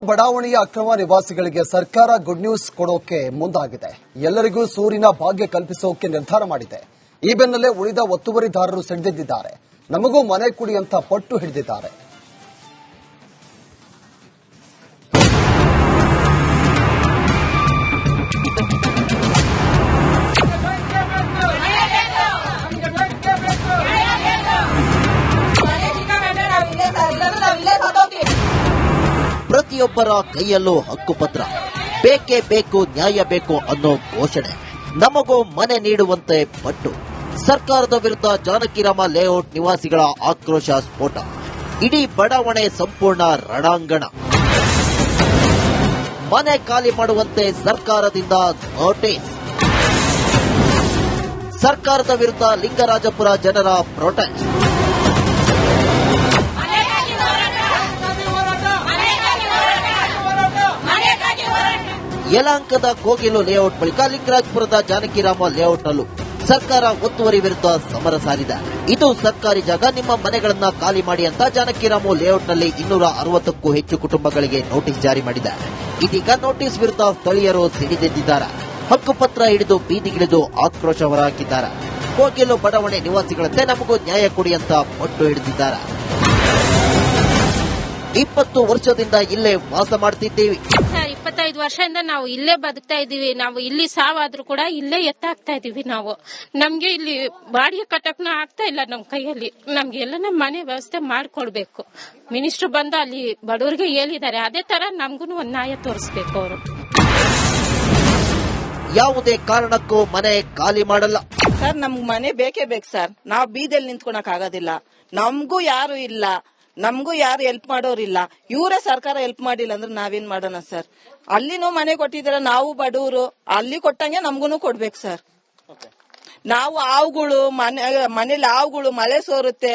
ಬಡಾವಣೆಯ ಅಕ್ರಮ ನಿವಾಸಿಗಳಿಗೆ ಸರ್ಕಾರ ಗುಡ್ ನ್ಯೂಸ್ ಕೊಡೋಕೆ ಮುಂದಾಗಿದೆ. ಎಲ್ಲರಿಗೂ ಸೂರಿನ ಭಾಗ್ಯ ಕಲ್ಪಿಸೋಕೆ ನಿರ್ಧಾರ ಮಾಡಿದೆ. ಈ ಬೆನ್ನಲ್ಲೇ ಉಳಿದ ಒತ್ತುವರಿದಾರರು ಸಿಡಿದಿದ್ದಾರೆ. ನಮಗೂ ಮನೆ ಕೊಡಿ ಅಂತ ಪಟ್ಟು ಹಿಡಿದಿದ್ದಾರೆ. ಪ್ರತಿಯೊಬ್ಬರ ಕೈಯಲ್ಲೂ ಹಕ್ಕುಪತ್ರ, ಬೇಕೇ ಬೇಕು, ನ್ಯಾಯ ಬೇಕು ಅನ್ನೋ ಘೋಷಣೆ, ನಮಗೂ ಮನೆ ನೀಡುವಂತೆ ಪಟ್ಟು. ಸರ್ಕಾರದ ವಿರುದ್ಧ ಜಾನಕಿರಾಮ ಲೇಔಟ್ ನಿವಾಸಿಗಳ ಆಕ್ರೋಶ ಸ್ಫೋಟ. ಇಡೀ ಬಡಾವಣೆ ಸಂಪೂರ್ಣ ರಣಾಂಗಣ. ಮನೆ ಖಾಲಿ ಮಾಡುವಂತೆ ಸರ್ಕಾರದಿಂದ ನೋಟಿಸ್. ಸರ್ಕಾರದ ವಿರುದ್ಧ ಲಿಂಗರಾಜಪುರ ಜನರ ಪ್ರೊಟೆಸ್ಟ್. ಯಲಹಂಕದ ಕೋಗಿಲು ಲೇಔಟ್ ಬಳಿಕ ಲಿಂಗರಾಜಪುರದ ಜಾನಕಿರಾಮ ಲೇಔಟ್ನಲ್ಲೂ ಸರ್ಕಾರ ಒತ್ತುವರಿ ವಿರುದ್ಧ ಸಮರ ಸಾರಿದೆ. ಇದು ಸರ್ಕಾರಿ ಜಾಗ, ನಿಮ್ಮ ಮನೆಗಳನ್ನ ಖಾಲಿ ಮಾಡಿ ಅಂತ ಜಾನಕಿರಾಮ ಲೇಔಟ್ನಲ್ಲಿ 260ಕ್ಕೂ ಹೆಚ್ಚು ಕುಟುಂಬಗಳಿಗೆ ನೋಟಿಸ್ ಜಾರಿ ಮಾಡಿದೆ. ಇದೀಗ ನೋಟಿಸ್ ವಿರುದ್ಧ ಸ್ಥಳೀಯರು ಸಿಡಿದೆದ್ದಿದ್ದಾರೆ. ಹಕ್ಕುಪತ್ರ ಹಿಡಿದು ಬೀದಿಗಿಳಿದು ಆಕ್ರೋಶ ಹೊರಹಾಕಿದ್ದಾರೆ. ಕೋಗಿಲು ಬಡಾವಣೆ ನಿವಾಸಿಗಳಂತೆ ನಮಗೂ ನ್ಯಾಯ ಕೊಡಿ ಅಂತ ಪಟ್ಟು ಹಿಡಿದಿದ್ದಾರೆ. 20 ವರ್ಷದಿಂದ ಇಲ್ಲೇ ವಾಸ ಮಾಡ್ತಿದ್ದೀವಿ ಸರ್. 25 ವರ್ಷದಿಂದ ನಾವು ಇಲ್ಲೇ ಬದುಕ್ತಾ ಇದೀವಿ. ನಾವು ಇಲ್ಲಿ ಸಾವಾದ್ರೂ ಕೂಡ ಇಲ್ಲೇ ಎತ್ತಾಗ್ತಾ ಇದೀವಿ. ನಮ್ಗೆ ಇಲ್ಲಿ ಬಾಡಿಗೆ ಕಟ್ಟಕ್ನೂ ಆಗ್ತಾ ಇಲ್ಲ ನಮ್ಮ ಕೈಯಲ್ಲಿ. ನಮ್ಗೆ ಎಲ್ಲ ನಮ್ಮ ಮನೆ ವ್ಯವಸ್ಥೆ ಮಾಡ್ಕೊಡ್ಬೇಕು. ಮಿನಿಸ್ಟರ್ ಬಂದು ಅಲ್ಲಿ ಬಡವರಿಗೆ ಹೇಳಿದ್ದಾರೆ. ಅದೇ ತರ ನಮ್ಗೂ ಒಂದು ನ್ಯಾಯ ತೋರಿಸ್ಬೇಕು ಅವರು. ಯಾವುದೇ ಕಾರಣಕ್ಕೂ ಮನೆ ಖಾಲಿ ಮಾಡಲ್ಲ ಸರ್. ನಮ್ಗ್ ಮನೆ ಬೇಕೇ ಬೇಕು ಸರ್. ನಾವ್ ಬೀದಿಯಲ್ಲಿ ನಿಂತ್ಕೊಳಕ್ ಆಗೋದಿಲ್ಲ. ನಮ್ಗೂ ಯಾರು ಇಲ್ಲ, ನಮ್ಗೂ ಯಾರು ಹೆಲ್ಪ್ ಮಾಡೋರಿಲ್ಲ. ಇವರೇ ಸರ್ಕಾರ ಹೆಲ್ಪ್ ಮಾಡಿಲ್ಲ ಅಂದ್ರೆ ನಾವೇನ್ ಮಾಡೋಣ ಸರ್? ಅಲ್ಲಿನೂ ಮನೆ ಕೊಟ್ಟಿದಾರೆ, ನಾವು ಬಡವರು, ಅಲ್ಲಿ ಕೊಟ್ಟಂಗೆ ನಮ್ಗೂ ಕೊಡ್ಬೇಕು ಸರ್. ನಾವು ಹಾವುಗಳು ಮನೇಲಿ ಹಾವುಗಳು ಮಳೆ ಸೋರುತ್ತೆ,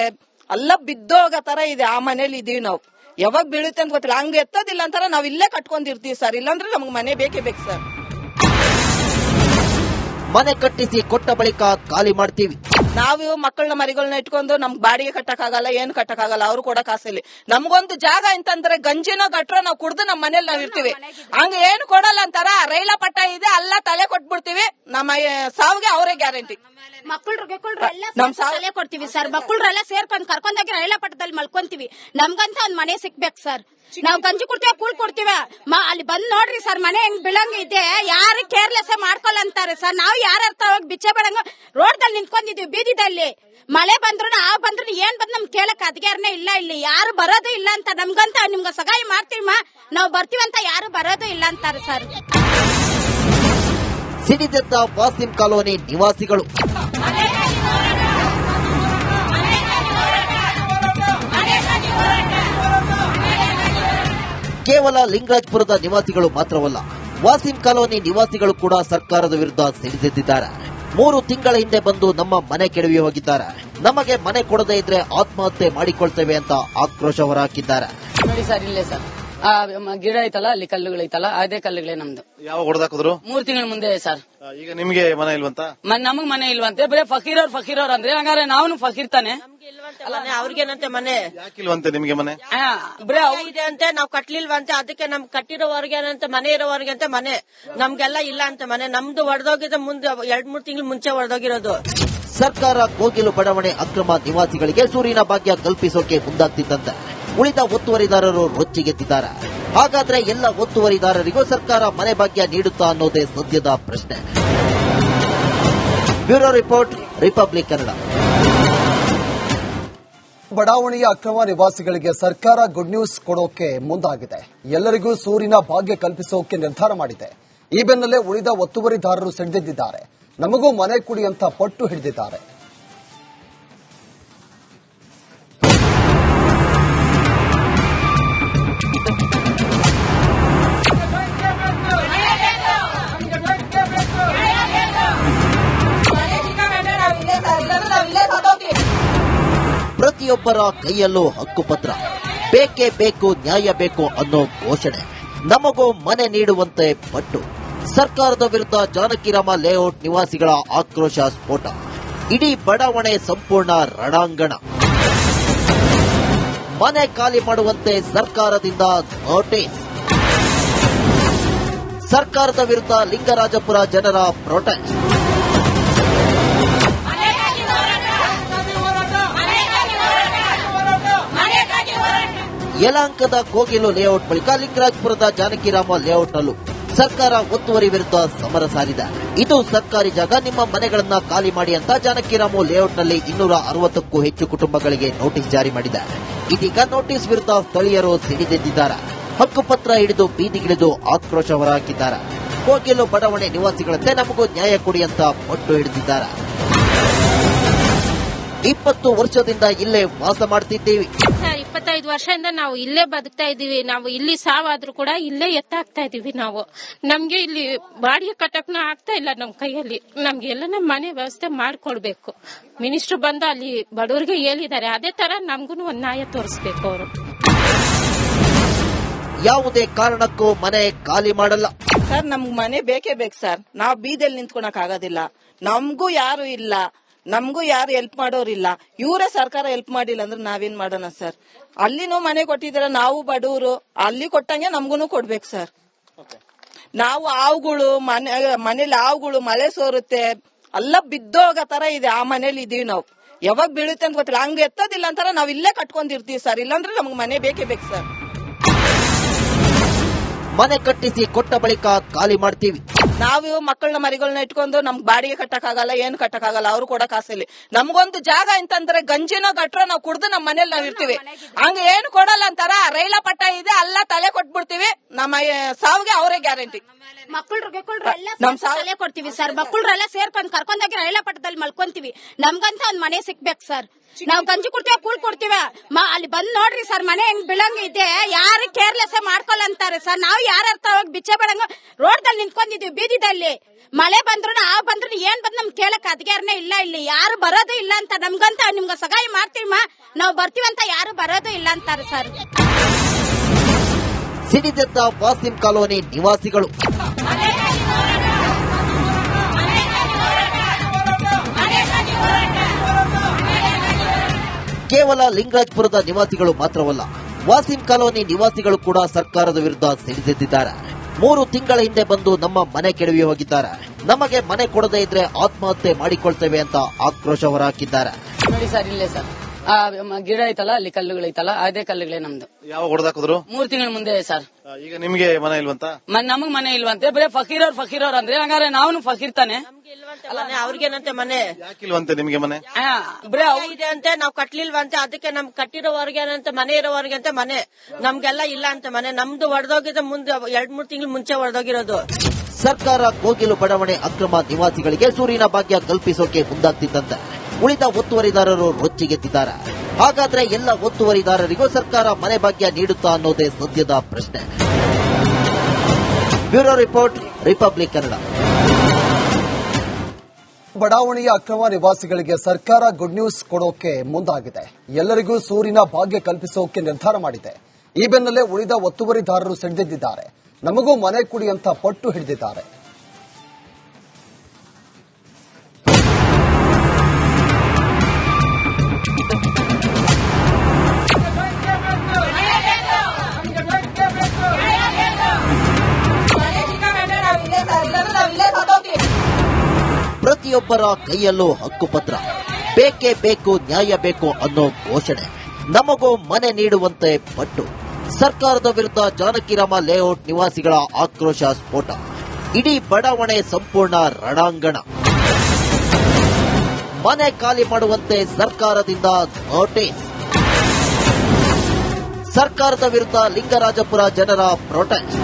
ಎಲ್ಲ ಬಿದ್ದೋಗೋ ತರ ಇದೆ. ಆ ಮನೇಲಿ ಇದೀವಿ ನಾವು. ಯಾವಾಗ ಬೀಳುತ್ತೆ ಅಂತ ಗೊತ್ತಿಲ್ಲ. ಹಂಗ ಎತ್ತೋದಿಲ್ಲ ಅಂತಾರ ನಾವ್ ಇಲ್ಲೇ ಕಟ್ಕೊಂಡಿರ್ತೀವಿ ಸರ್. ಇಲ್ಲಾಂದ್ರೆ ನಮ್ಗೆ ಮನೆ ಬೇಕೇ ಬೇಕು ಸರ್. ಮನೆ ಕಟ್ಟಿಸಿ ಕೊಟ್ಟ ಬಳಿಕ ಖಾಲಿ ಮಾಡ್ತೀವಿ. ನಾವು ಮಕ್ಕಳನ್ನ ಮರಿಗಳನ್ನ ಇಟ್ಕೊಂಡು ನಮ್ಗೆ ಬಾಡಿಗೆ ಕಟ್ಟಕ್ಕಾಗಲ್ಲ, ಏನು ಕಟ್ಟಕ್ಕಾಗಲ್ಲ. ಅವ್ರು ಕೊಡಕ್ ಆಸೆಲಿ ನಮ್ಗೊಂದು ಜಾಗ ಅಂತಂದ್ರೆ ಗಂಜಿನೋ ಗಟ್ರೋ ನಾವು ಕುಡ್ದು ನಮ್ ಮನೇಲಿ ನಾವ್ ಇರ್ತೀವಿ. ಹಂಗ ಏನು ಕೊಡಲ್ಲ ಅಂತಾರ. ರೈಲ ಪಟ್ಟ ಇದೆ, ಅಲ್ಲ ತಲೆ ಕೊಟ್ಬಿಡ್ತೀವಿ. ನಮ್ಮ ಸಾವಿಗೆ ಅವರೇ ಗ್ಯಾರಂಟಿ. ನಮ್ ತಲೆ ಕೊಡ್ತೀವಿ ಸರ್. ಮಕ್ಕಳ್ರೆಲ್ಲ ಸೇರ್ಕೊಂಡ್ ಕರ್ಕೊಂಡಾಗಿ ರೈಲ ಪಟ್ಟದಲ್ಲಿ ಮಲ್ಕೊಂತೀವಿ. ನಮ್ಗಂತ ಒಂದ್ ಮನೆ ಸಿಕ್ಬೇಕು ಸರ್. ನಾವ್ ಗಂಜಿ ಕೊಡ್ತೀವಿ, ಕೂಳ್ ಕೊಡ್ತೀವಿ. ಅಲ್ಲಿ ಬಂದ್ ನೋಡ್ರಿ ಸರ್, ಮನೆ ಹೆಂಗ್ ಬೀಳಂಗ ಇದೆ. ಯಾರು ಕೇರ್ಲೆಸ್ ಮಾಡ್ಕೊಲ್ಲ ಅಂತಾರೆ ಸರ್. ನಾವು ಯಾರ್ಯಾರ ಹೋಗಿ ಬಿಚ್ಚೆ ಬೇಡಂಗ ರೋಡ್ದಲ್ಲಿ ನಿಂತ್ಕೊಂಡಿದೀವಿ ಬೀದಿದಲ್ಲಿ. ಮಳೆ ಬಂದ್ರು ಆ ಬಂದ್ರು ಏನ್ ಬಂದ್ ನಮ್ ಕೇಳಕ್ ಅಧಿಕಾರನೇ ಇಲ್ಲ. ಇಲ್ಲಿ ಯಾರು ಬರೋದು ಇಲ್ಲ ಅಂತ. ನಮ್ಗಂತ ನಿಮ್ಗ ಸಹಾಯ ಮಾಡ್ತೀವಿ, ನಾವ್ ಬರ್ತೀವಂತ ಯಾರು ಬರೋದು ಇಲ್ಲ ಅಂತಾರೆ ಸರ್. ಸಿಡಿದೆದ್ದ ವಾಸಿಂ ಕಾಲೋನಿ ನಿವಾಸಿಗಳು. ಕೇವಲ ಲಿಂಗರಾಜಪುರದ ನಿವಾಸಿಗಳು ಮಾತ್ರವಲ್ಲ, ವಾಸಿಂ ಕಾಲೋನಿ ನಿವಾಸಿಗಳು ಕೂಡ ಸರ್ಕಾರದ ವಿರುದ್ಧ ಸಿಡಿದೆದ್ದಿದ್ದಾರೆ. 3 ತಿಂಗಳ ಹಿಂದೆ ಬಂದು ನಮ್ಮ ಮನೆ ಕೆಡವಿ ಹೋಗಿದ್ದಾರೆ. ನಮಗೆ ಮನೆ ಕೊಡದೇ ಇದ್ರೆ ಆತ್ಮಹತ್ಯೆ ಮಾಡಿಕೊಳ್ತೇವೆ ಅಂತ ಆಕ್ರೋಶ ಹೊರಹಾಕಿದ್ದಾರೆ. ನೋಡಿ ಸರ್, ಇಲ್ಲೇ ಸರ್ ಗಿಡ ಐತಲ್ಲ, ಅಲ್ಲಿ ಕಲ್ಲುಗಳೈತಲ್ಲ, ಅದೇ ಕಲ್ಲುಗಳೇ ನಮ್ದು. ಯಾವಾಗ ಹೊಡೆದಾಕಿದ್ರು? 3 ತಿಂಗಳ ಮುಂದೆ ಸರ್. ಈಗ ನಿಮ್ಗೆ ಮನೆ ಇಲ್ವಂತ? ನಮಗ್ ಮನೆ ಇಲ್ವಂತೆ. ಬರೀ ಫಕೀರ್ ಅಂದ್ರೆ ಹಂಗಾರೆ ನಾವು ಫಕೀರ್ ತಾನೆ. ಅವ್ರಿಗೇನಂತೆ ಮನೆ ಯಾಕಿಲ್ವಂತೆ ನಿಮ್ಗೆ ಮನೆ? ಬರೀ ಇದೆ ಅಂತೆ, ನಾವ್ ಕಟ್ಲಿಲ್ವಂತೆ. ಅದಕ್ಕೆ ನಮ್ ಕಟ್ಟಿರೋವರ್ಗೇನಂತೆ ಮನೆ ಇರೋವರ್ಗೆ ಅಂತ ಮನೆ. ನಮ್ಗೆಲ್ಲ ಇಲ್ಲ ಅಂತ ಮನೆ. ನಮ್ದು ಹೊಡೆದೋಗಿದ್ರೆ ಮುಂದೆ 2-3 ತಿಂಗಳು ಮುಂಚೆ ಹೊಡೆದೋಗಿರೋದು. ಸರ್ಕಾರ ಕೋಗಿಲು ಬಡಾವಣೆ ಅಕ್ರಮ ನಿವಾಸಿಗಳಿಗೆ ಸೂರಿನ ಭಾಗ್ಯ ಕಲ್ಪಿಸೋಕೆ ಮುಂದಾಗ್ತಿದ್ದಂತೆ ಉಳಿದ ಒತ್ತುವರಿದಾರರು ರೊಚ್ಚಿಗೆದ್ದಿದ್ದಾರೆ. ಹಾಗಾದ್ರೆ ಎಲ್ಲ ಒತ್ತುವರಿದಾರರಿಗೂ ಸರ್ಕಾರ ಮನೆ ಭಾಗ್ಯ ನೀಡುತ್ತಾ ಅನ್ನೋದೇ ಸದ್ಯದ ಪ್ರಶ್ನೆ. Bureau report, republic Kannada. ಬಡಾವಣೆಯ ಅಕ್ರಮ ನಿವಾಸಿಗಳಿಗೆ ಸರ್ಕಾರ ಗುಡ್ ನ್ಯೂಸ್ ಕೊಡೋಕೆ ಮುಂದಾಗಿದೆ. ಎಲ್ಲರಿಗೂ ಸೂರಿನ ಭಾಗ್ಯ ಕಲ್ಪಿಸೋಕೆ ನಿರ್ಧಾರ ಮಾಡಿದೆ. ಈ ಬೆನ್ನಲ್ಲೇ ಉಳಿದ ಒತ್ತುವರಿದಾರರು ಸಿಡಿದೆದ್ದಿದ್ದಾರೆ. ನಮಗೂ ಮನೆ ಕೊಡಿ ಅಂತ ಪಟ್ಟು ಹಿಡಿದಿದ್ದಾರೆ. ಪ್ರತಿಯೊಬ್ಬರ ಕೈಯಲ್ಲೂ ಹಕ್ಕುಪತ್ರ, ಬೇಕೇ ಬೇಕು, ನ್ಯಾಯ ಬೇಕು ಅನ್ನೋ ಘೋಷಣೆ, ನಮಗೂ ಮನೆ ನೀಡುವಂತೆ ಪಟ್ಟು. ಸರ್ಕಾರದ ವಿರುದ್ಧ ಜಾನಕಿರಾಮ ಲೇಔಟ್ ನಿವಾಸಿಗಳ ಆಕ್ರೋಶ ಸ್ಫೋಟ. ಇಡೀ ಬಡಾವಣೆ ಸಂಪೂರ್ಣ ರಣಾಂಗಣ. ಮನೆ ಖಾಲಿ ಮಾಡುವಂತೆ ಸರ್ಕಾರದಿಂದ ನೋಟಿಸ್. ಸರ್ಕಾರದ ವಿರುದ್ಧ ಲಿಂಗರಾಜಪುರ ಜನರ ಪ್ರೊಟೆಸ್ಟ್. ಯಲಹಂಕದ ಕೋಗಿಲು ಲೇಔಟ್ ಬಳಿಕ ಲಿಂಗರಾಜಪುರದ ಜಾನಕಿರಾಮ ಲೇಔಟ್ ಅಲ್ಲೂ ಸರ್ಕಾರ ಒತ್ತುವರಿ ವಿರುದ್ಧ ಸಮರ ಸಾರಿದೆ. ಇದು ಸರ್ಕಾರಿ ಜಾಗ, ನಿಮ್ಮ ಮನೆಗಳನ್ನ ಖಾಲಿ ಮಾಡಿ ಅಂತ ಜಾನಕಿರಾಮ ಲೇಔಟ್ನಲ್ಲಿ 260ಕ್ಕೂ ಹೆಚ್ಚು ಕುಟುಂಬಗಳಿಗೆ ನೋಟಿಸ್ ಜಾರಿ ಮಾಡಿದೆ. ಇದೀಗ ನೋಟಿಸ್ ವಿರುದ್ಧ ಸ್ಥಳೀಯರು ಸಿಡಿದೆದ್ದಿದ್ದಾರೆ. ಹಕ್ಕುಪತ್ರ ಹಿಡಿದು ಬೀದಿಗಿಳಿದು ಆಕ್ರೋಶ ಹೊರಹಾಕಿದ್ದಾರೆ. ಕೋಗಿಲು ಬಡಾವಣೆ ನಿವಾಸಿಗಳಂತೆ ನಮಗೂ ನ್ಯಾಯ ಕೊಡಿ ಅಂತ ಪಟ್ಟು ಹಿಡಿದಿದ್ದಾರೆ. 20 ವರ್ಷದಿಂದ ಇಲ್ಲೇ ವಾಸ ಮಾಡ್ತಿದ್ದೀವಿ. ಸರ್ 25 ವರ್ಷದಿಂದ ನಾವು ಇಲ್ಲೇ ಬದುಕ್ತಾ ಇದೀವಿ. ನಾವು ಇಲ್ಲಿ ಸಾವಾದ್ರೂ ಕೂಡ ಇಲ್ಲೇ ಎತ್ತಾಗ್ತಾ ಇದೀವಿ. ನಾವು ನಮ್ಗೆ ಇಲ್ಲಿ ಬಾಡಿಗೆ ಕಟ್ಟಕ್ನ ಆಗ್ತಾ ಇಲ್ಲ ನಮ್ ಕೈಯಲ್ಲಿ. ನಮ್ಗೆ ಎಲ್ಲ ನಮ್ಮ ಮನೆ ವ್ಯವಸ್ಥೆ ಮಾಡ್ಕೊಡ್ಬೇಕು. ಮಿನಿಸ್ಟರ್ ಬಂದು ಅಲ್ಲಿ ಬಡವರಿಗೆ ಹೇಳಿದ್ದಾರೆ. ಅದೇ ತರ ನಮ್ಗೂ ಒಂದ್ ನ್ಯಾಯ ತೋರಿಸ್ಬೇಕು ಅವರು. ಯಾವುದೇ ಕಾರಣಕ್ಕೂ ಮನೆ ಖಾಲಿ ಮಾಡಲ್ಲ ಸರ್. ನಮ್ಗ್ ಮನೆ ಬೇಕೇ ಬೇಕು ಸರ್. ನಾವ್ ಬೀದಿಯಲ್ಲಿ ನಿಂತ್ಕೊಳಕ್ ಆಗೋದಿಲ್ಲ. ನಮ್ಗೂ ಯಾರು ಇಲ್ಲ, ನಮ್ಗೂ ಯಾರು ಹೆಲ್ಪ್ ಮಾಡೋರಿಲ್ಲ. ಇವರೇ ಸರ್ಕಾರ ಹೆಲ್ಪ್ ಮಾಡಿಲ್ಲ ಅಂದ್ರೆ ನಾವೇನ್ ಮಾಡೋಣ ಸರ್? ಅಲ್ಲಿನೂ ಮನೆ ಕೊಟ್ಟಿದಾರೆ, ನಾವು ಬಡವರು, ಅಲ್ಲಿ ಕೊಟ್ಟಂಗೆ ನಮ್ಗೂ ಕೊಡ್ಬೇಕು ಸರ್. ನಾವು ಹಾವುಗಳು ಮನೇಲಿ ಹಾವುಗಳು ಮಳೆ ಸೋರುತ್ತೆ, ಎಲ್ಲ ಬಿದ್ದೋಗೋ ತರ ಇದೆ. ಆ ಮನೇಲಿ ಇದೀವಿ ನಾವು. ಯಾವಾಗ ಬೀಳುತ್ತೆ ಅಂತ ಗೊತ್ತಿಲ್ಲ. ಹಂಗ ಎತ್ತೋದಿಲ್ಲ ಅಂತಾರ ನಾವ್ ಇಲ್ಲೇ ಕಟ್ಕೊಂಡಿರ್ತೀವಿ ಸರ್. ಇಲ್ಲಾಂದ್ರೆ ನಮ್ಗೆ ಮನೆ ಬೇಕೇ ಬೇಕು ಸರ್. ಮನೆ ಕಟ್ಟಿಸಿ ಕೊಟ್ಟ ಬಳಿಕ ಖಾಲಿ ಮಾಡ್ತೀವಿ. ನಾವು ಮಕ್ಕಳನ್ನ ಮರಿಗಳನ್ನ ಇಟ್ಕೊಂಡು ನಮ್ಗೆ ಬಾಡಿಗೆ ಕಟ್ಟಕ್ಕಾಗಲ್ಲ, ಏನು ಕಟ್ಟಕ್ಕಾಗಲ್ಲ. ಅವ್ರು ಕೊಡಕ್ ಆಸೆಲಿ ನಮ್ಗೊಂದು ಜಾಗ ಅಂತಂದ್ರೆ ಗಂಜಿನೋ ಗಟ್ರ ನಾವು ಕುಡ್ದು ನಮ್ ಮನೇಲಿ ನಾವ್ ಇರ್ತೀವಿ. ಹಂಗ ಏನು ಕೊಡಲ್ಲ ಅಂತಾರ. ರೈಲ ಪಟ್ಟ ಇದೆ, ಅಲ್ಲ ತಲೆ ಕೊಟ್ಬಿಡ್ತೀವಿ. ನಮ್ಮ ಸಾವಿಗೆ ಅವರೇ ಗ್ಯಾರಂಟಿ. ನಮ್ ಸಾಲೇ ಕೊಡ್ತೀವಿ ಸರ್. ಮಕ್ಕಳ್ರೆಲ್ಲ ಸೇರ್ಕೊಂಡ್ ಕರ್ಕೊಂಡೋಗಿ ರೈಲ ಪಟ್ಟದಲ್ಲಿ ಮಲ್ಕೊಂತೀವಿ. ನಮ್ಗಂತ ಒಂದ್ ಮನೆ ಸಿಕ್ಬೇಕು ಸರ್. ನಾವ್ ಗಂಜಿ ಕೊಡ್ತೀವಿ, ಕೂಳ್ ಕೊಡ್ತೀವಿ. ಅಲ್ಲಿ ಬಂದ್ ನೋಡ್ರಿ ಸರ್, ಮನೆ ಹೆಂಗ್ ಬೀಳಂಗಿದೆ. ಯಾರು ಕೇರ್ಲೆಸ್ ಮಾಡ್ಕೊಲ್ಲ ಅಂತಾರೆ ಸರ್. ನಾವು ಯಾರ್ಯಾರ ಹೋಗಿ ಬಿಚ್ಚೆ ಬೇಡಂಗ ರೋಡ್ದಲ್ಲಿ ನಿಂತ್ಕೊಂಡಿದೀವಿ ಬೀದಿದಲ್ಲಿ. ಮಳೆ ಬಂದ್ರು ಬಂದ್ರು ಏನ್ ಬಂದ್ ನಮ್ ಕೇಳಕ್ ಅಧಿಕಾರನೇ ಇಲ್ಲ. ಇಲ್ಲಿ ಯಾರು ಬರೋದು ಇಲ್ಲ ಅಂತ. ನಮ್ಗಂತ ನಿಮ್ಗ ಸಹಾಯ ಮಾಡ್ತೀವಿ, ನಾವ್ ಬರ್ತೀವಂತ ಯಾರು ಬರೋದು ಇಲ್ಲ ಅಂತಾರೆ ಸರ್. ಸಿಡಿದೆದ್ದ ವಾಸಿಂ ಕಾಲೋನಿ ನಿವಾಸಿಗಳು. ಕೇವಲ ಲಿಂಗರಾಜಪುರದ ನಿವಾಸಿಗಳು ಮಾತ್ರವಲ್ಲ, ವಾಸಿಂ ಕಾಲೋನಿ ನಿವಾಸಿಗಳು ಕೂಡ ಸರ್ಕಾರದ ವಿರುದ್ಧ ಸಿಡಿದೆದ್ದಿದ್ದಾರೆ. 3 ತಿಂಗಳ ಹಿಂದೆ ಬಂದು ನಮ್ಮ ಮನೆ ಕೆಡವಿ ಹೋಗಿದ್ದಾರೆ. ನಮಗೆ ಮನೆ ಕೊಡದೇ ಇದ್ರೆ ಆತ್ಮಹತ್ಯೆ ಮಾಡಿಕೊಳ್ತೇವೆ ಅಂತ ಆಕ್ರೋಶ ಹೊರಹಾಕಿದ್ದಾರೆ. ನೋಡಿ ಸರ್, ಇಲ್ಲೇ ಸರ್ ಗಿಡ ಐತಲ್ಲ, ಅಲ್ಲಿ ಕಲ್ಲುಗಳೈತಲ್ಲ, ಅದೇ ಕಲ್ಲುಗಳೇ ನಮ್ದು. ಯಾವಾಗ ಹೊಡೆದಾಕಿದ್ರು? 3 ತಿಂಗಳ ಮುಂದೆ ಸರ್. ಈಗ ನಿಮ್ಗೆ ಮನೆ ಇಲ್ವಂತ? ನಮಗ್ ಮನೆ ಇಲ್ವಂತೆ. ಬರೀ ಫಕೀರವ್ರ ಅಂದ್ರೆ ಹಂಗಾರೆ ನಾವು ಫಕೀರ್ ತಾನೆ. ಅವ್ರಿಗೇನಂತೆ ಮನೆ ಯಾಕಿಲ್ವಂತೆ ನಿಮ್ಗೆ ಮನೆ? ಬರೀ ಇದೆ ಅಂತೆ, ನಾವ್ ಕಟ್ಲಿಲ್ವಂತೆ. ಅದಕ್ಕೆ ನಮ್ ಕಟ್ಟಿರೋವರ್ಗೇನಂತೆ ಮನೆ ಇರೋವರ್ಗೆ ಅಂತ ಮನೆ, ನಮ್ಗೆಲ್ಲ ಇಲ್ಲ ಅಂತ ಮನೆ. ನಮ್ದು ಹೊಡೆದೋಗಿದ್ದ ಮುಂದೆ 2-3 ತಿಂಗಳು ಮುಂಚೆ ಹೊಡೆದೋಗಿರೋದು. ಸರ್ಕಾರ ಕೋಗಿಲು ಬಡಾವಣೆ ಅಕ್ರಮ ನಿವಾಸಿಗಳಿಗೆ ಸೂರಿನ ಭಾಗ್ಯ ಕಲ್ಪಿಸೋಕೆ ಮುಂದಾಗ್ತಿದ್ದಂತೆ ಉಳಿದ ಒತ್ತುವರಿದಾರರು ರೊಚ್ಚಿಗೆದ್ದಿದ್ದಾರೆ. ಹಾಗಾದ್ರೆ ಎಲ್ಲ ಒತ್ತುವರಿದಾರರಿಗೂ ಸರ್ಕಾರ ಮನೆ ಭಾಗ್ಯ ನೀಡುತ್ತಾ ಅನ್ನೋದೇ ಸದ್ಯದ ಪ್ರಶ್ನೆ. Bureau report, republic Kannada. ಬಡಾವಣೆಯ ಅಕ್ರಮ ನಿವಾಸಿಗಳಿಗೆ ಸರ್ಕಾರ ಗುಡ್ ನ್ಯೂಸ್ ಕೊಡೋಕೆ ಮುಂದಾಗಿದೆ. ಎಲ್ಲರಿಗೂ ಸೂರಿನ ಭಾಗ್ಯ ಕಲ್ಪಿಸೋಕೆ ನಿರ್ಧಾರ ಮಾಡಿದೆ. ಈ ಬೆನ್ನಲ್ಲೇ ಉಳಿದ ಒತ್ತುವರಿದಾರರು ಸಿಡಿದೆದ್ದಿದ್ದಾರೆ. ನಮಗೂ ಮನೆ ಕೊಡಿ ಅಂತ ಪಟ್ಟು ಹಿಡಿದಿದ್ದಾರೆ. ಪ್ರತಿಯೊಬ್ಬರ ಕೈಯಲ್ಲೂ ಹಕ್ಕುಪತ್ರ. ಬೇಕೇ ಬೇಕು, ನ್ಯಾಯ ಬೇಕು ಅನ್ನೋ ಘೋಷಣೆ. ನಮಗೂ ಮನೆ ನೀಡುವಂತೆ ಪಟ್ಟು. ಸರ್ಕಾರದ ವಿರುದ್ಧ ಜಾನಕಿರಾಮ ಲೇಔಟ್ ನಿವಾಸಿಗಳ ಆಕ್ರೋಶ ಸ್ಫೋಟ. ಇಡೀ ಬಡಾವಣೆ ಸಂಪೂರ್ಣ ರಣಾಂಗಣ. ಮನೆ ಖಾಲಿ ಮಾಡುವಂತೆ ಸರ್ಕಾರದಿಂದ ನೋಟಿಸ್. ಸರ್ಕಾರದ ವಿರುದ್ಧ ಲಿಂಗರಾಜಪುರ ಜನರ ಪ್ರೊಟೆಸ್ಟ್.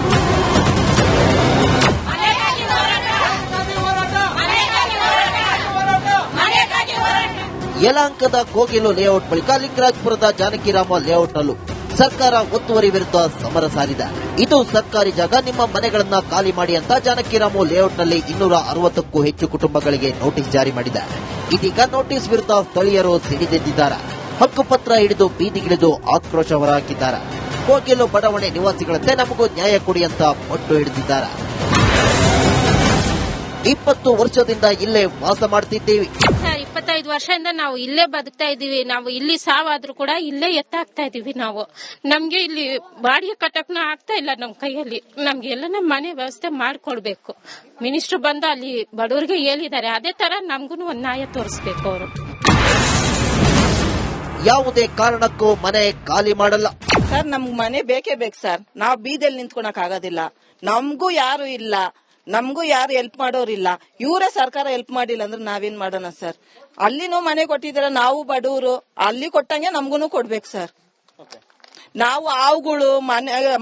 ಯಲಹಂಕದ ಕೋಗಿಲು ಲೇಔಟ್ ಬಳಿಕ ಲಿಂಗರಾಜಪುರದ ಜಾನಕಿರಾಮ ಲೇಔಟ್ ಅಲ್ಲೂ ಸರ್ಕಾರ ಒತ್ತುವರಿ ವಿರುದ್ಧ ಸಮರ ಸಾರಿದೆ. ಇದು ಸರ್ಕಾರಿ ಜಾಗ, ನಿಮ್ಮ ಮನೆಗಳನ್ನ ಖಾಲಿ ಮಾಡಿ ಅಂತ ಜಾನಕಿರಾಮ ಲೇಔಟ್ನಲ್ಲಿ 260ಕ್ಕೂ ಹೆಚ್ಚು ಕುಟುಂಬಗಳಿಗೆ ನೋಟಿಸ್ ಜಾರಿ ಮಾಡಿದೆ. ಇದೀಗ ನೋಟಿಸ್ ವಿರುದ್ಧ ಸ್ಥಳೀಯರು ಸಿಡಿದೆದ್ದಿದ್ದಾರೆ. ಹಕ್ಕುಪತ್ರ ಹಿಡಿದು ಬೀದಿಗಿಳಿದು ಆಕ್ರೋಶ ಹೊರಹಾಕಿದ್ದಾರೆ. ಕೋಗಿಲು ಬಡಾವಣೆ ನಿವಾಸಿಗಳಂತೆ ನಮಗೂ ನ್ಯಾಯ ಕೊಡಿ ಅಂತ ಪಟ್ಟು ಹಿಡಿದಿದ್ದಾರೆ. 20 ವರ್ಷದಿಂದ ಇಲ್ಲೇ ವಾಸ ಮಾಡ್ತಿದ್ದೀವಿ. ಸರ್ 25 ವರ್ಷದಿಂದ ನಾವು ಇಲ್ಲೇ ಬದುಕ್ತಾ ಇದೀವಿ. ನಾವು ಇಲ್ಲಿ ಸಾವಾದ್ರೂ ಕೂಡ ಇಲ್ಲೇ ಎತ್ತಾಗ್ತಾ ಇದೀವಿ. ನಾವು ನಮ್ಗೆ ಇಲ್ಲಿ ಬಾಡಿಗೆ ಕಟ್ಟಕ್ನು ಆಗ್ತಾ ಇಲ್ಲ ನಮ್ ಕೈಯಲ್ಲಿ. ನಮ್ಗೆ ಎಲ್ಲ ನಮ್ಮ ಮನೆ ವ್ಯವಸ್ಥೆ ಮಾಡ್ಕೊಡ್ಬೇಕು. ಮಿನಿಸ್ಟರ್ ಬಂದು ಅಲ್ಲಿ ಬಡವರಿಗೆ ಹೇಳಿದ್ದಾರೆ. ಅದೇ ತರ ನಮ್ಗೂ ಒಂದ್ ನ್ಯಾಯ ತೋರಿಸ್ಬೇಕು ಅವರು. ಯಾವುದೇ ಕಾರಣಕ್ಕೂ ಮನೆ ಖಾಲಿ ಮಾಡಲ್ಲ. ಸರ್ ನಮ್ಗ್ ಮನೆ ಬೇಕೇ ಬೇಕು ಸರ್. ನಾವ್ ಬೀದಿಯಲ್ಲಿ ನಿಂತ್ಕೊಳಕ್ ಆಗೋದಿಲ್ಲ. ನಮ್ಗೂ ಯಾರು ಇಲ್ಲ, ನಮ್ಗೂ ಯಾರು ಹೆಲ್ಪ್ ಮಾಡೋರಿಲ್ಲ. ಇವರೇ ಸರ್ಕಾರ ಹೆಲ್ಪ್ ಮಾಡಿಲ್ಲ ಅಂದ್ರೆ ನಾವೇನ್ ಮಾಡೋಣ ಸರ್? ಅಲ್ಲಿನೂ ಮನೆ ಕೊಟ್ಟಿದಾರೆ, ನಾವು ಬಡವರು, ಅಲ್ಲಿ ಕೊಟ್ಟಂಗೆ ನಮ್ಗೂ ಕೊಡ್ಬೇಕು ಸರ್. ನಾವು ಹಾವುಗಳು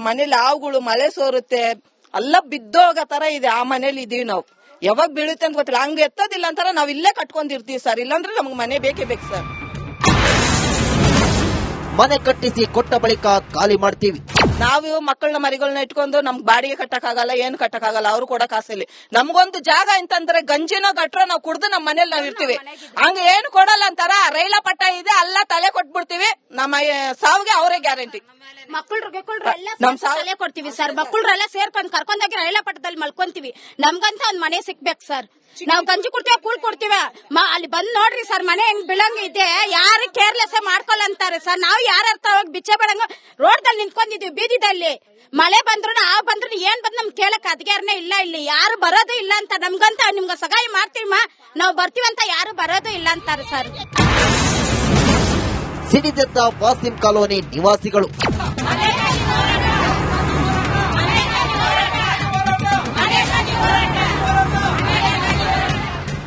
ಮನೇಲಿ ಹಾವುಗಳು ಮಳೆ ಸೋರುತ್ತೆ, ಎಲ್ಲ ಬಿದ್ದೋಗೋ ತರ ಇದೆ. ಆ ಮನೇಲಿ ಇದೀವಿ ನಾವು. ಯಾವಾಗ ಬೀಳುತ್ತೆ ಅಂತ ಗೊತ್ತಿಲ್ಲ. ಹಂಗ ಎತ್ತೋದಿಲ್ಲ ಅಂತಾರ ನಾವ್ ಇಲ್ಲೇ ಕಟ್ಕೊಂಡಿರ್ತೀವಿ ಸರ್. ಇಲ್ಲಾಂದ್ರೆ ನಮ್ಗೆ ಮನೆ ಬೇಕೇ ಬೇಕು ಸರ್. ಮನೆ ಕಟ್ಟಿಸಿ ಕೊಟ್ಟ ಬಳಿಕ ಖಾಲಿ ಮಾಡ್ತೀವಿ. ನಾವು ಮಕ್ಕಳನ್ನ ಮರಿಗಳನ್ನ ಇಟ್ಕೊಂಡು ನಮ್ಗೆ ಬಾಡಿಗೆ ಕಟ್ಟಕ್ಕಾಗಲ್ಲ, ಏನು ಕಟ್ಟಕ್ಕಾಗಲ್ಲ. ಅವ್ರು ಕೊಡಕ್ ಆಸೆಲಿ ನಮ್ಗೊಂದು ಜಾಗ ಅಂತಂದ್ರೆ ಗಂಜಿನೋ ಗಟ್ರ ನಾವು ಕುಡ್ದು ನಮ್ಮ ಮನೇಲಿ ನಾವ್ ಇರ್ತೀವಿ. ಹಂಗ ಏನು ಕೊಡಲ್ಲ ಅಂತಾರ. ರೈಲ ಪಟ್ಟ ಇದೆ, ಅಲ್ಲ ತಲೆ ಕೊಟ್ಬಿಡ್ತೀವಿ. ನಮ್ಮ ಸಾವಿಗೆ ಅವರೇ ಗ್ಯಾರಂಟಿ. ನಮ್ ತಲೆ ಕೊಡ್ತೀವಿ ಸರ್. ಮಕ್ಕಳ್ರೆಲ್ಲ ಸೇರ್ಕೊಂಡ್ ಕರ್ಕೊಂಡೋಗಿ ರೈಲ ಪಟ್ಟದಲ್ಲಿ ಮಲ್ಕೊಂತೀವಿ. ನಮ್ಗಂತ ಒಂದ್ ಮನೆ ಸಿಕ್ಬೇಕು ಸರ್. ನಾವ್ ಗಂಜಿ ಕೊಡ್ತೀವಿ, ಕೂಳ್ ಕೊಡ್ತೀವಿ. ಅಲ್ಲಿ ಬಂದ್ ನೋಡ್ರಿ ಸರ್, ಮನೆ ಹೆಂಗ್ ಬೀಳಂಗಿದೆ. ಯಾರು ಕೇರ್ಲೆಸ್ ಮಾಡ್ಕೊಲ್ಲ ಅಂತಾರೆ ಸರ್. ನಾವು ಯಾರ್ಯಾರ ಹೋಗಿ ಬಿಚ್ಚೆ ಬೇಡಂಗ ರೋಡ್ದಲ್ಲಿ ನಿಂತ್ಕೊಂಡಿದೀವಿ ಬೀದಿದಲ್ಲಿ. ಮಳೆ ಬಂದ್ರು ಏನ್ ಬಂದ್ ನಮ್ ಕೇಳಕ್ ಅಧಿಕಾರನೇ ಇಲ್ಲ. ಇಲ್ಲಿ ಯಾರು ಬರೋದು ಇಲ್ಲ ಅಂತ. ನಮ್ಗಂತ ನಿಮ್ಗ ಸಹಾಯ ಮಾಡ್ತೀವಿ, ನಾವ್ ಬರ್ತೀವಂತ ಯಾರು ಬರೋದು ಇಲ್ಲ ಅಂತಾರೆ ಸರ್. ಸಿಡಿದೆದ್ದ ವಾಸಿಂ ಕಾಲೋನಿ ನಿವಾಸಿಗಳು.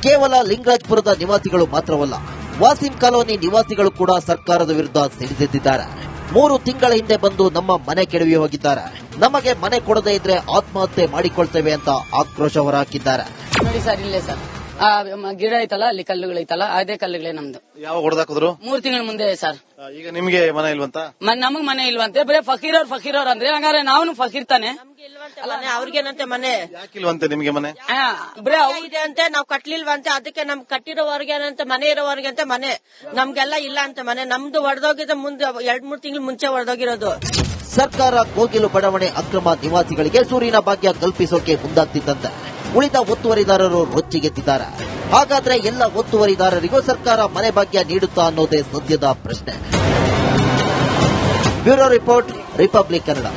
ಕೇವಲ ಲಿಂಗರಾಜಪುರದ ನಿವಾಸಿಗಳು ಮಾತ್ರವಲ್ಲ, ವಾಸಿಂ ಕಾಲೋನಿ ನಿವಾಸಿಗಳು ಕೂಡ ಸರ್ಕಾರದ ವಿರುದ್ಧ ಸಿಡಿದೆದ್ದಿದ್ದಾರೆ. 3 ತಿಂಗಳ ಹಿಂದೆ ಬಂದು ನಮ್ಮ ಮನೆ ಕೆಡವಿ ಹೋಗಿದ್ದಾರೆ. ನಮಗೆ ಮನೆ ಕೊಡದೇ ಇದ್ರೆ ಆತ್ಮಹತ್ಯೆ ಮಾಡಿಕೊಳ್ತೇವೆ ಅಂತ ಆಕ್ರೋಶ ಹೊರಹಾಕಿದ್ದಾರೆ. ನೋಡಿ ಸರ್, ಇಲ್ಲೇ ಸರ್ ಗಿಡ ಐತಲ್ಲ, ಅಲ್ಲಿ ಕಲ್ಲುಗಳೈತಲ್ಲ, ಅದೇ ಕಲ್ಲುಗಳೇ ನಮ್ದು. ಯಾವಾಗ ಹೊಡೆದಾಕಿದ್ರು? 3 ತಿಂಗಳ ಮುಂದೆ ಸರ್. ಈಗ ನಿಮ್ಗೆ ಮನೆ ಇಲ್ವಂತ? ನಮಗ್ ಮನೆ ಇಲ್ವಂತೆ. ಬರೀ ಫಕೀರವ್ರ ಅಂದ್ರೆ ಹಂಗಾರೆ ನಾವು ಫಕೀರ್ ತಾನೆ. ಅವ್ರಿಗೇನಂತೆ ಮನೆ ಯಾಕಿಲ್ವಂತೆ ನಿಮ್ಗೆ ಮನೆ? ಬರೀ ಇದೆ ಅಂತೆ, ನಾವ್ ಕಟ್ಲಿಲ್ವಂತೆ. ಅದಕ್ಕೆ ನಮ್ ಕಟ್ಟಿರೋವರ್ಗೇನಂತೆ ಮನೆ ಇರೋವರ್ಗಂತೆ ಮನೆ. ನಮ್ಗೆಲ್ಲ ಇಲ್ಲ ಅಂತ ಮನೆ. ನಮ್ದು ಹೊಡೆದೋಗಿದ್ದ ಮುಂದೆ 2-3 ತಿಂಗಳು ಮುಂಚೆ ಹೊಡೆದೋಗಿರೋದು. ಸರ್ಕಾರ ಕೋಗಿಲು ಬಡಾವಣೆ ಅಕ್ರಮ ನಿವಾಸಿಗಳಿಗೆ ಸೂರಿನ ಭಾಗ್ಯ ಕಲ್ಪಿಸೋಕೆ ಮುಂದಾಗ್ತಿದ್ದಂತೆ ಉಳಿದ ಒತ್ತುವರಿದಾರರು ರೊಚ್ಚಿಗೆದ್ದಿದ್ದಾರೆ. ಹಾಗಾದ್ರೆ ಎಲ್ಲ ಒತ್ತುವರಿದಾರರಿಗೂ ಸರ್ಕಾರ ಮನೆ ಭಾಗ್ಯ ನೀಡುತ್ತಾ ಅನ್ನೋದೇ ಸದ್ಯದ ಪ್ರಶ್ನೆ. Bureau report, republic Kannada.